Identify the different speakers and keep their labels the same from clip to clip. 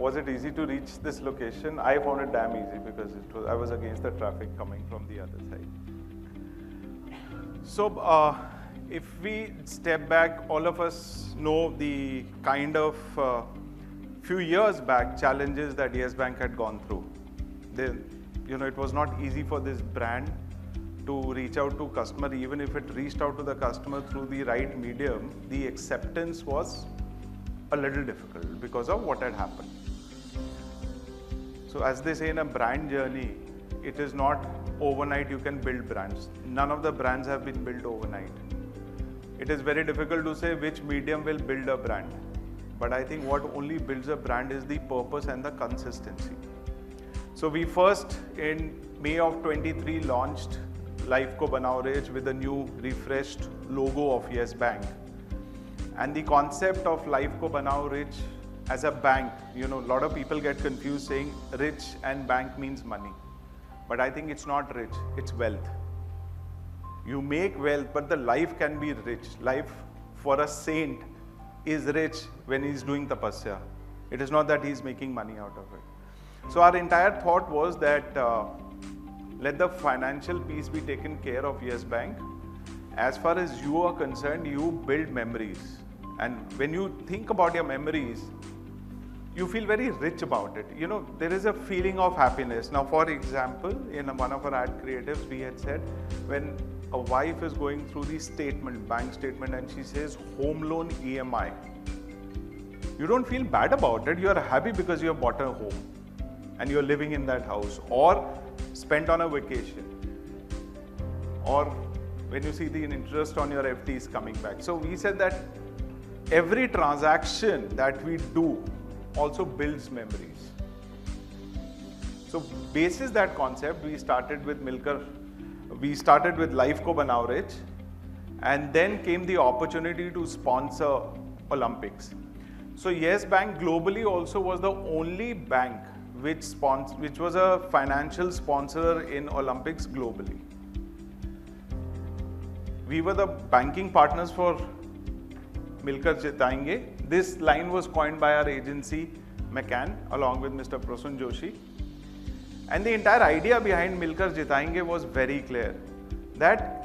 Speaker 1: was it easy to reach this location? I found it damn easy because I was against the traffic coming from the other side. So if we step back, all of us know the kind of few years back challenges that Yes Bank had gone through. It was not easy for this brand to reach out to customer. Even if it reached out to the customer through the right medium, the acceptance was a little difficult because of what had happened. So as they say in a brand journey, it is not overnight you can build brands. None of the brands have been built overnight. It is very difficult to say which medium will build a brand. But I think what only builds a brand is the purpose and the consistency. So we first in May of 23 launched Life Ko Banao Rich with a new refreshed logo of Yes Bank. And the concept of Life Ko Banao Rich as a bank, a lot of people get confused saying rich and bank means money. But I think it's not rich, it's wealth. You make wealth, but the life can be rich. Life for a saint is rich when he's doing tapasya. It is not that he's making money out of it. So our entire thought was that let the financial piece be taken care of Yes Bank. As far as you are concerned, you build memories. And when you think about your memories, you feel very rich about it. There is a feeling of happiness. Now, for example, in one of our ad creatives, we had said when a wife is going through the bank statement, and she says home loan EMI, you don't feel bad about it. You are happy because you have bought a home and you're living in that house, or spent on a vacation, or when you see the interest on your FDs coming back. So we said that every transaction that we do also builds memories. So basis that concept, we started with Life Ko Banao Rich, and then came the opportunity to sponsor Olympics. So Yes Bank globally also was the only bank which was a financial sponsor in Olympics globally. We were the banking partners for Milkar Jitayenge. This line was coined by our agency McCann along with Mr. Prasun Joshi. And the entire idea behind Milkar Jitayenge was very clear, that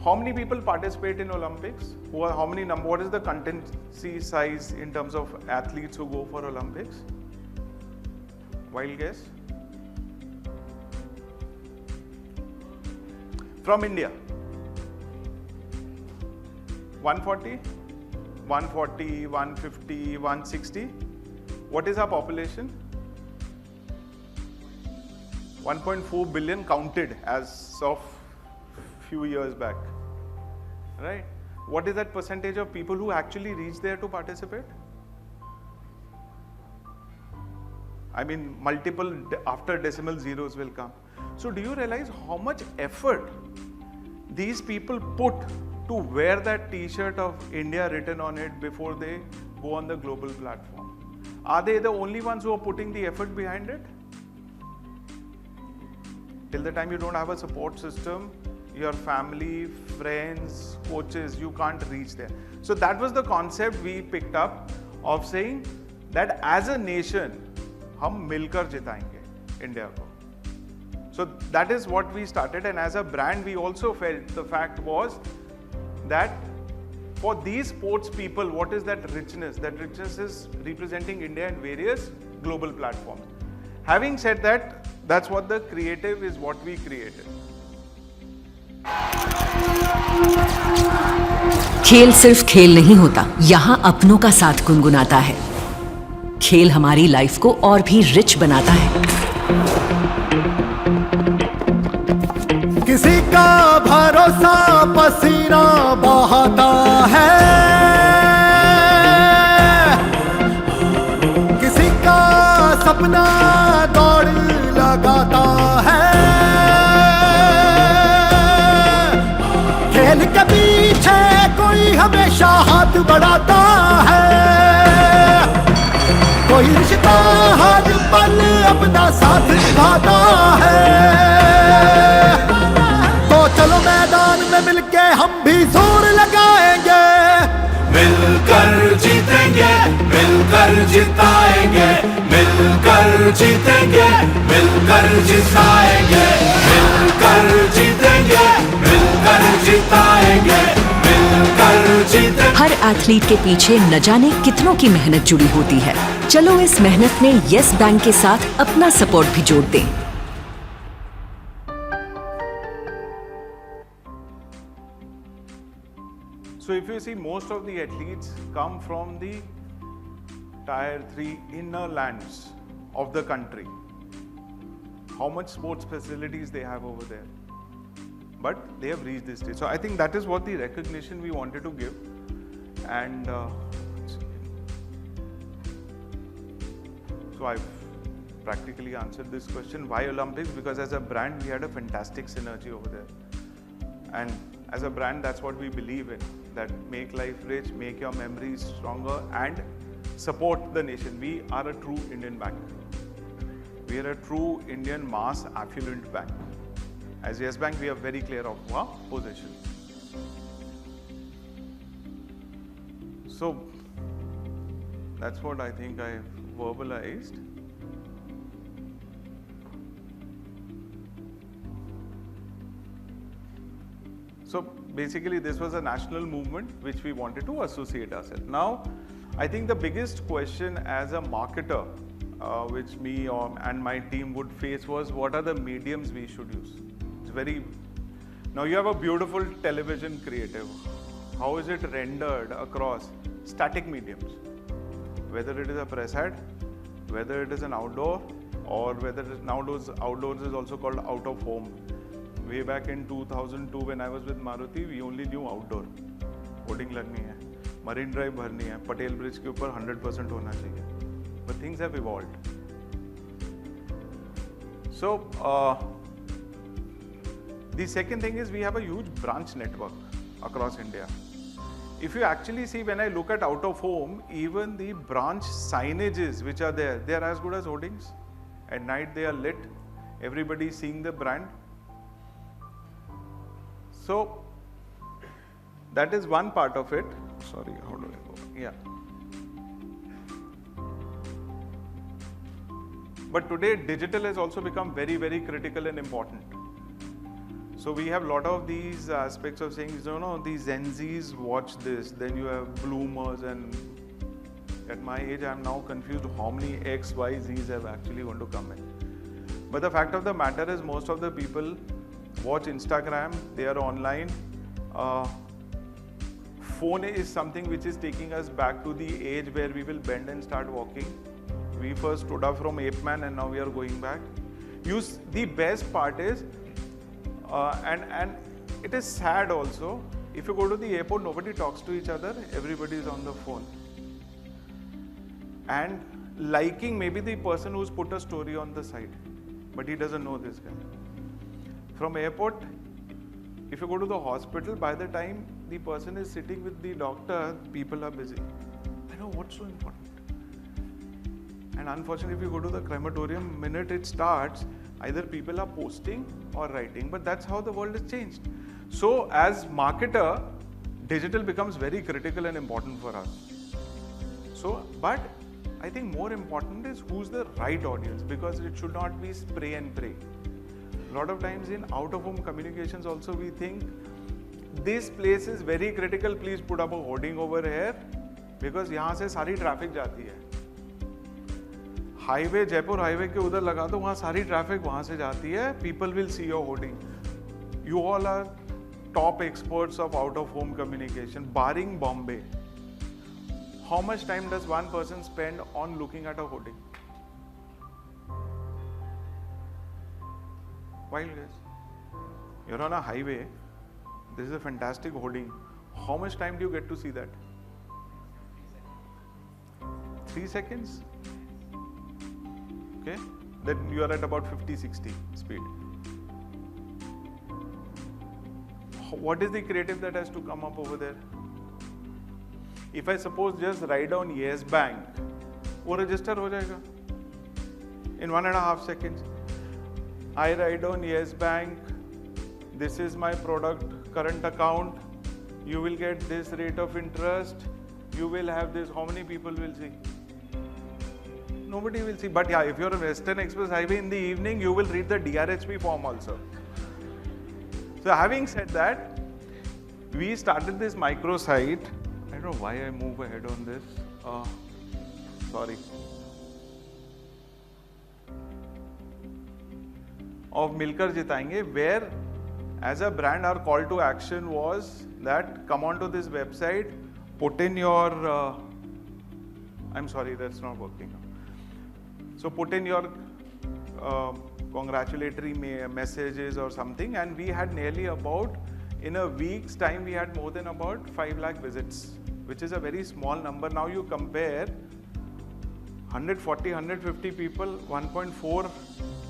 Speaker 1: how many people participate in Olympics? What is the contingency size in terms of athletes who go for Olympics? Wild guess? From India. 140, 150, 160. What is our population? 1.4 billion counted as of few years back, right? What is that percentage of people who actually reach there to participate? I mean, multiple after decimal zeros will come. So do you realize how much effort these people put to wear that t-shirt of India written on it before they go on the global platform? Are they the only ones who are putting the effort behind it? Till the time you don't have a support system, your family, friends, coaches, you can't reach there. So that was the concept we picked up of saying that as a nation, hum milkar jitayenge India ko. So that is what we started, and as a brand we also felt the fact was that for these sports people, what is that richness? That richness is representing India in various global platforms. Having said that, that's what the creative is, what we created.
Speaker 2: खेल सिर्फ खेल नहीं होता, यहाँ अपनों का साथ गुनगुनाता है। खेल हमारी लाइफ को और भी रिच बनाता है।
Speaker 3: किसी का भरोसा पसीना बहाता है, किसी का सपना दौड़ लगाता है। खेल के पीछे कोई हमेशा हाथ बढ़ाता है, कोई रिश्ता हर पल अपना साथ निभाता है। तो चलो मैदान में मिलके हम भी जोर लगाएंगे,
Speaker 4: मिलकर जीतेंगे, मिलकर जिताएंगे।
Speaker 3: जीतेंगे, मिलकर जिताएंगे, मिलकर जीतेंगे, मिलकर जिताएंगे, मिलकर जीतेंगे।
Speaker 2: हर एथलीट के पीछे न जाने कितनों की मेहनत जुड़ी होती है। चलो इस मेहनत में यस बैंक के साथ अपना सपोर्ट भी जोड़ दें।
Speaker 1: So if you see, most of the athletes come from the tier 3 inner lands of the country. How much sports facilities they have over there, but they have reached this stage. So I think that is what the recognition we wanted to give. And so I've practically answered this question. Why Olympics? Because as a brand we had a fantastic synergy over there, and as a brand that's what we believe in, that make life rich, make your memories stronger, and support the nation. We are a true Indian bank. We are a true Indian mass affluent bank. As Yes Bank, we are very clear of our position. So that's what I think I verbalized. So basically this was a national movement which we wanted to associate ourselves. Now, I think the biggest question as a marketer which me and my team would face was, what are the mediums we should use? It's very, now you have a beautiful television creative. How is it rendered across static mediums? Whether it is a press ad, whether it is an outdoor, or whether it is nowadays outdoors is also called out of home. Way back in 2002 when I was with Maruti, we only knew outdoor. Hoarding लगनी है, Marine Drive भरनी है, Patel Bridge के ऊपर 100% होना चाहिए. But things have evolved. So the second thing is we have a huge branch network across India. If you actually see, when I look at out of home, even the branch signages which are there, they are as good as hoardings. At night they are lit, everybody is seeing the brand. So that is one part of it. Sorry, how do I go? Yeah. But today digital has also become very, very critical and important. So we have a lot of these aspects of saying, you know, these Gen Zs watch this, then you have bloomers, and at my age I am now confused how many X, Y, Zs have actually going to come in. But the fact of the matter is most of the people watch Instagram, they are online. Phone is something which is taking us back to the age where we will bend and start walking. We first stood up from e4m and now we are going back. The best part is, and it is sad also, if you go to the airport, nobody talks to each other, everybody is on the phone. And liking maybe the person who's put a story on the side, but he doesn't know this guy. From airport, if you go to the hospital, by the time the person is sitting with the doctor, people are busy. I know what's so important. And unfortunately, if you go to the crematorium, minute it starts, either people are posting or writing, but that's how the world has changed. So as marketer, digital becomes very critical and important for us. So, but I think more important is who's the right audience, because it should not be spray and pray. A lot of times in out-of-home communications also we think this place is very critical, please put up a hoarding over here, because यहाँ से सारी traffic जाती है. Highway, Jaipur highway के उधर लगा दो, वहाँ सारी traffic वहाँ से जाती है, people will see your hoarding. You all are top experts of out-of-home communication, barring Bombay. How much time does one person spend on looking at a hoarding? Wild guess. You're on a highway, this is a fantastic hoarding. How much time do you get to see that? 3 seconds? Okay, then you are at about 50-60 speed. What is the creative that has to come up over there? If I suppose just write down Yes Bank, वो register हो जाएगा in 1.5 seconds. I write down Yes Bank, this is my product, current account, you will get this rate of interest, you will have this, how many people will see? nobody will see. But yeah, if you're on Western Express Highway in the evening, you will read the DRHP form also. So having said that, we started this microsite. I don't know why I move ahead on this. Sorry. Of Milkar Jitayenge, where as a brand our call to action was that come on to this website, put in your, I'm sorry, that's not working. So put in your congratulatory messages or something, and we had nearly about, in a week's time, we had more than about 5 lakh visits, which is a very small number. Now you compare 140, 150 people, 1.4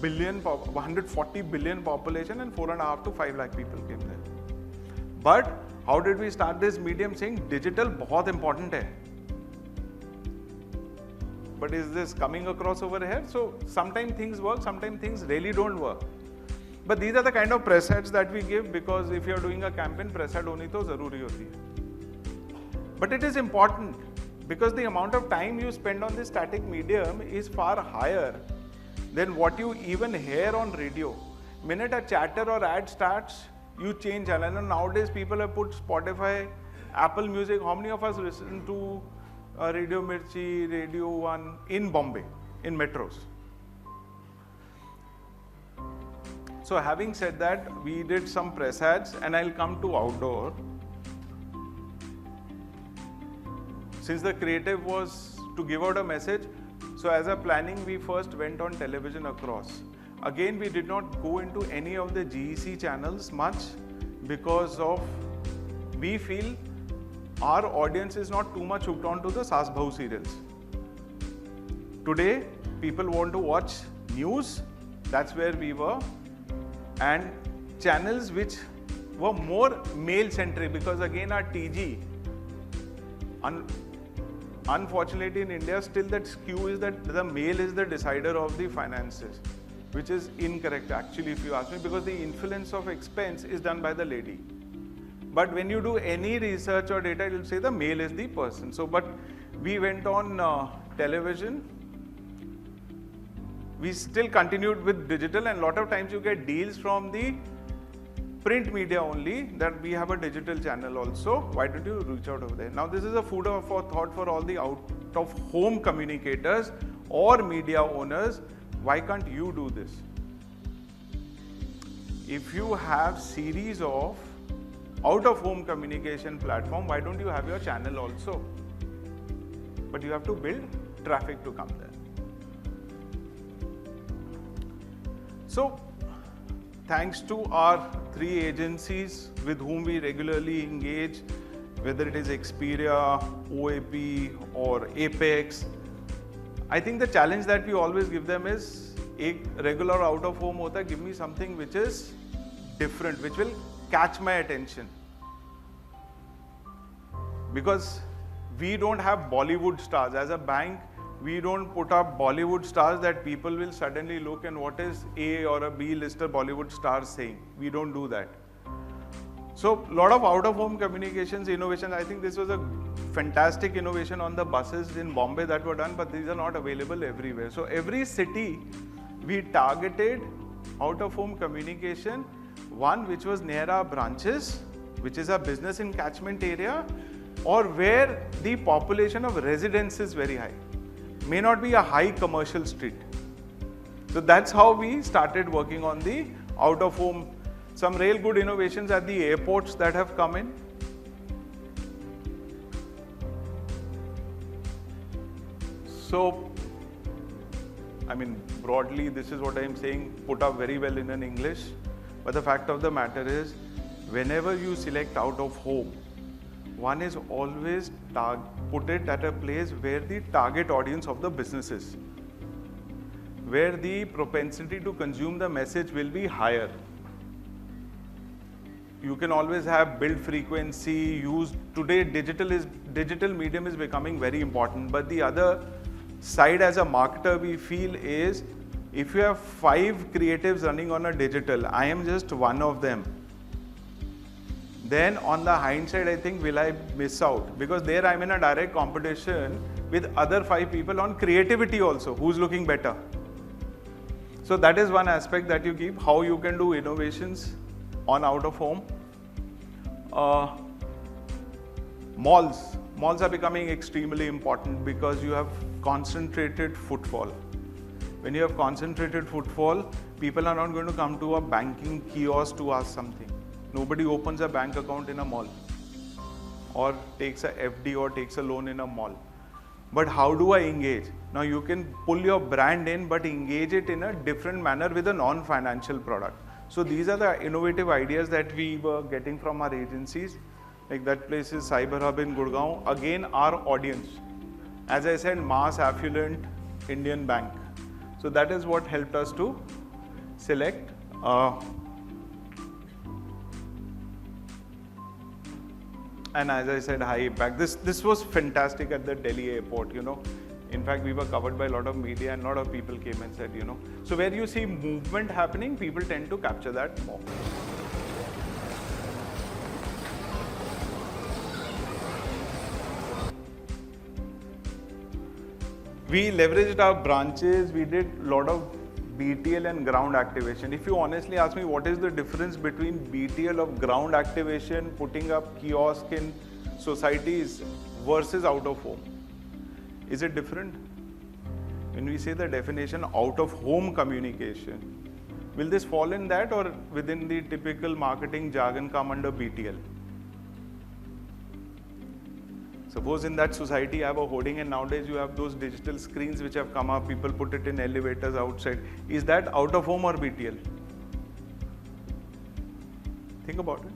Speaker 1: billion, 140 billion population, and 4.5 to 5 lakh people came there. But how did we start this medium saying digital बहुत important है? But is this coming across over here? So sometimes things work, sometimes things really don't work. But these are the kind of press ads that we give, because if you are doing a campaign, press ad honi to zaruri hoti hai. But it is important because the amount of time you spend on this static medium is far higher than what you even hear on radio. Minute a chatter or ad starts, you change channel. And nowadays people have put Spotify, Apple Music. How many of us listen to Radio Mirchi, Radio 1 in Bombay, in metros? So having said that, we did some press ads, and I'll come to outdoor. Since the creative was to give out a message, so as a planning, we first went on television across. Again, we did not go into any of the GEC channels much because of, we feel our audience is not too much hooked on to the Saas Bahu serials. Today, people want to watch news, that's where we were, and channels which were more male-centric, because again our TG, unfortunately in India, still that skew is that the male is the decider of the finances, which is incorrect actually if you ask me, because the influence of expense is done by the lady. But when you do any research or data, it will say the male is the person. So, but we went on television. We still continued with digital, and a lot of times you get deals from the print media only, that we have a digital channel also. Why don't you reach out over there? Now this is a food for thought for all the out-of-home communicators or media owners. Why can't you do this? If you have series of out-of-home communication platform, why don't you have your channel also? But you have to build traffic to come there. So, thanks to our 3 agencies with whom we regularly engage, whether it is Expedia, OAP or Apex, I think the challenge that we always give them is, a regular out of home hota, give me something which is different, which will catch my attention. Because we don't have Bollywood stars. As a bank, we don't put up Bollywood stars that people will suddenly look and what is A or a B lister Bollywood star saying. We don't do that. So, a lot of out-of-home communications, innovations. I think this was a fantastic innovation on the buses in Bombay that were done, but these are not available everywhere. So, every city we targeted out-of-home communication, one which was near our branches, which is a business in catchment area, or where the population of residents is very high. May not be a high commercial street. So that's how we started working on the out-of-home. Some real good innovations at the airports that have come in. So, I mean, broadly, this is what I am saying, put up very well in an English. But the fact of the matter is, whenever you select out-of-home, one is always put it at a place where the target audience of the business is, where the propensity to consume the message will be higher. You can always have build frequency, use, today digital medium is becoming very important, but the other side as a marketer we feel is, if you have 5 creatives running on a digital, I am just one of them. Then on the hindsight, I think, will I miss out? Because there I'm in a direct competition with other 5 people on creativity also, who's looking better. So that is one aspect that you keep, how you can do innovations on out of home. Malls are becoming extremely important because you have concentrated footfall. When you have concentrated footfall, people are not going to come to a banking kiosk to ask something. Nobody opens a bank account in a mall or takes a FD or takes a loan in a mall. But how do I engage? Now you can pull your brand in, but engage it in a different manner with a non-financial product. So these are the innovative ideas that we were getting from our agencies. Like that place is Cyber Hub in Gurgaon. Again, our audience, as I said, mass affluent Indian bank. So that is what helped us to select. And as I said, high impact. This was fantastic at the Delhi airport, you know. In fact, we were covered by a lot of media and a lot of people came and said, you know. So where you see movement happening, people tend to capture that more. We leveraged our branches, we did a lot of BTL and ground activation. If you honestly ask me what is the difference between BTL of ground activation, putting up kiosk in societies versus out of home, is it different? When we say the definition out of home communication, will this fall in that or within the typical marketing jargon come under BTL? Suppose in that society you have a hoarding and nowadays you have those digital screens which have come up, people put it in elevators outside. Is that out of home or BTL? Think about it.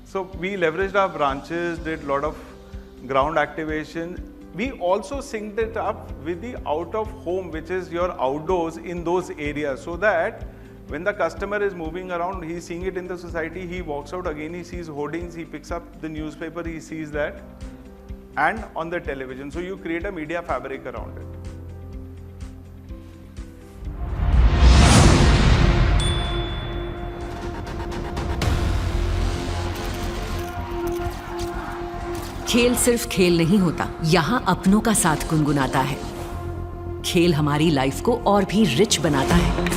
Speaker 1: So we leveraged our branches, did a lot of ground activation. We also synced it up with the out of home, which is your outdoors in those areas, so that when the customer is moving around, he's seeing it in the society, he walks out again, he sees hoardings, he picks up the newspaper, he sees that, and on the television. So you create a media fabric around it.
Speaker 2: खेल सिर्फ खेल नहीं होता, यहाँ अपनों का साथ गुनगुनाता है। खेल हमारी लाइफ को और भी रिच बनाता है।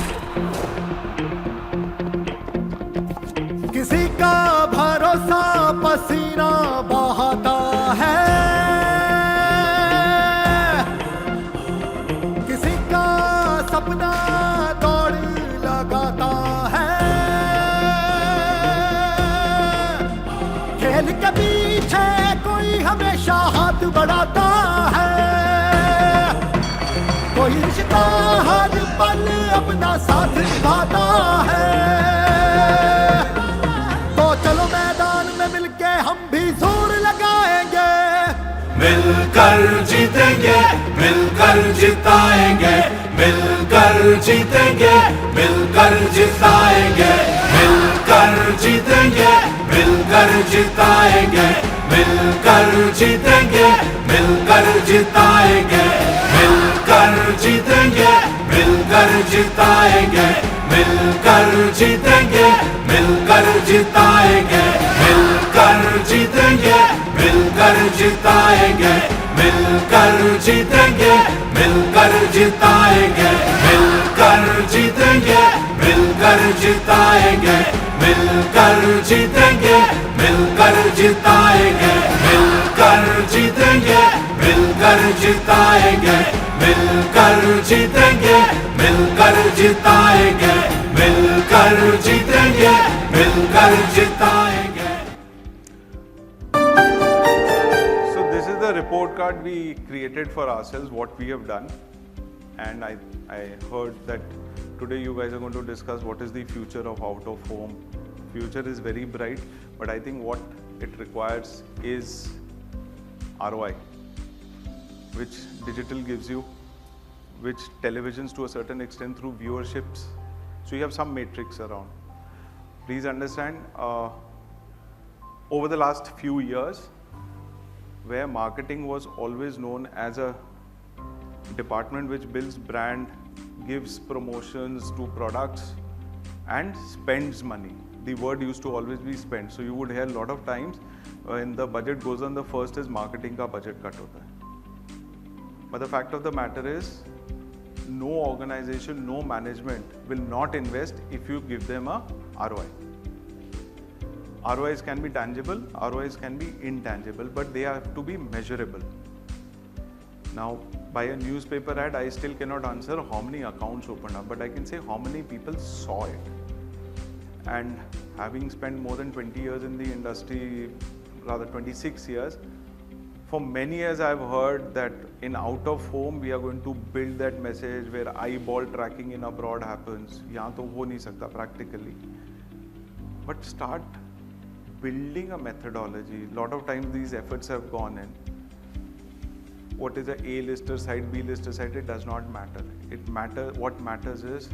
Speaker 3: किसी का भरोसा पसीना बहाता है, किसी का सपना दौड़ लगाता है। खेल के पीछे कोई हमेशा हाथ बढ़ाता है, कोई रिश्ता हर पल अपना साथ निभाता है। तो चलो मैदान में मिलके हम भी जोर लगाएंगे,
Speaker 4: मिलकर जीतेंगे, मिलकर जिताएंगे, मिलकर जीतेंगे, मिलकर जिताएंगे, मिलकर जीतेंगे, मिलकर जिताएंगे, मिलकर जीतेंगे, मिलकर जिताएंगे, मिलकर जीतेंगे, मिलकर जिताएंगे, मिलकर जीतेंगे, मिलकर जिताएंगे, मिलकर जीतेंगे, मिलकर जिताएंगे, मिलकर जीतेंगे, मिलकर जिताएंगे, मिलकर जीतेंगे, मिलकर जिताएंगे, मिलकर जीतेंगे, मिलकर जिताएंगे, मिलकर जीतेंगे, मिलकर जिताएंगे, मिलकर जीतेंगे, मिलकर जिताएंगे, मिलकर जीतेंगे, मिलकर जिताएंगे।
Speaker 1: So this is the report card we created for ourselves, what we have done, and I heard that today you guys are going to discuss what is the future of out of home. Future is very bright, but I think what it requires is ROI, which digital gives you, which televisions to a certain extent through viewerships. So you have some matrix around. Please understand, over the last few years, where marketing was always known as a department which builds brand, gives promotions to products and spends money. the word used to always be spent. So you would hear a lot of times when the budget goes on, the first is marketing ka budget cut hota hai. But the fact of the matter is, no organization, no management will not invest if you give them a ROI. ROIs can be tangible, ROIs can be intangible, but they have to be measurable. Now, by a newspaper ad, I still cannot answer how many accounts opened up, but I can say how many people saw it. And having spent more than 20 years in the industry, rather 26 years, for many years I've heard that in out of home we are going to build that message where eyeball tracking in abroad happens. Yahan to ho nahi sakta practically. But start building a methodology. A lot of times these efforts have gone in. What is a A-lister site, B-lister site, it does not matter. What matters is,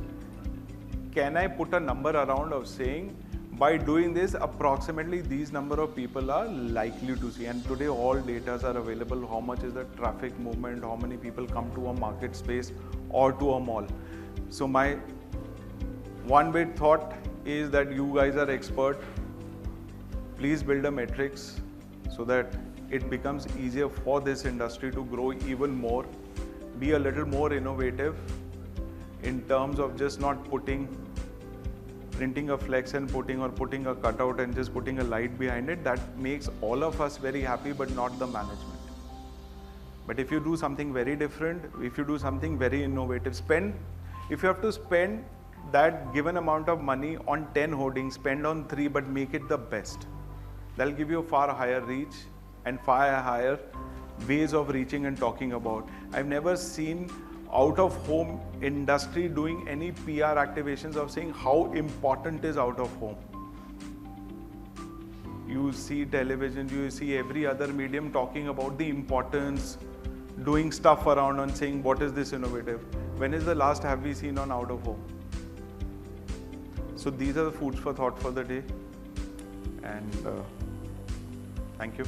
Speaker 1: can I put a number around of saying, by doing this, approximately these number of people are likely to see. And today all data are available. How much is the traffic movement? How many people come to a market space or to a mall? So my one big thought is that you guys are expert. Please build a matrix so that it becomes easier for this industry to grow even more. Be a little more innovative in terms of just not printing a flex and putting a cutout and just putting a light behind it. That makes all of us very happy, but not the management. But if you do something very different, if you do something very innovative, if you have to spend that given amount of money on 10 hoardings, spend on 3, but make it the best. That'll give you a far higher reach and far higher ways of reaching and talking about. I've never seen out of home industry doing any PR activations of saying how important is out of home. You see television, you see every other medium talking about the importance, doing stuff around and saying what is this innovative. When is the last have we seen on out of home? So these are the foods for thought for the day, and thank you.